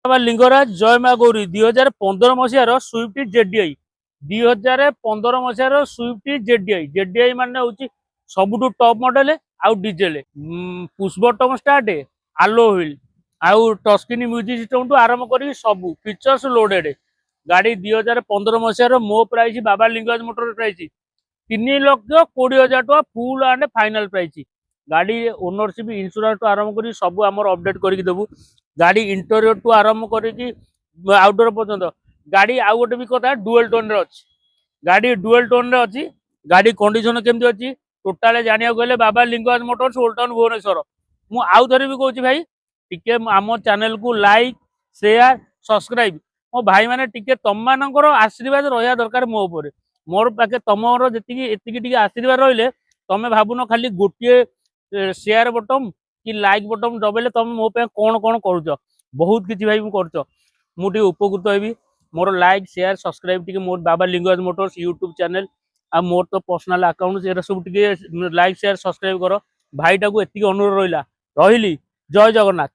बाबा लिंगराज जय माँ Gauri 2015 मसीहार Swift ZDI 2015 मसीहार Swift ZDI मान हूँ सबुठू टॉप मॉडल आउ डीजेल पुश बटन स्टार्ट आलो व्हील आउ टस्किनी म्यूजिक सिस्टम टू आरंभ कर सब फीचर्स लोडेड गाड़ी 2015 मसीहार मो प्राइस बाबा लिंगराज मोटर प्राइस 3,20,000 टका फुल एंड फाइनल प्राइस गाड़ी ओनरशिप इंश्योरेंस टू आरंभ कर सब आम अपडेट करके देबू गाड़ी इंटेरियर टू आरंभ करके आउटडोर पर्यंत गाड़ी आउ गोटे भी कथा डुअल टोन रे अच्छी गाड़ी डुअल टोन रे अच्छी गाड़ी कंडीशन केमती अच्छी टोटाल जानिया गले Baba Lingaraj motors old town Bhubaneswar मु आउ थरे भी कहूँ भाई टिके आम चैनल को लाइक शेयर सब्सक्राइब मो भाई मैंने टिके तुम मानकर आशीर्वाद रहा दरकार मो ऊपर मोर पाखे तुमर जी आशीर्वाद रही तुम भावुन खाली गोटे शेयर बटन कि लाइक बटन दबेले तुम मो कौन कौन कर बहुत किसी भाई मुझे उपकृत हेबी मोर लाइक शेयर सब्सक्राइब टी मोर Baba Lingaraj motors YouTube channel आ मोर तो पर्सनल अकाउंट ये सब टी लाइक शेयर सब्सक्राइब कर भाईटा को एति अनुरोध रहा रही जय जगन्नाथ।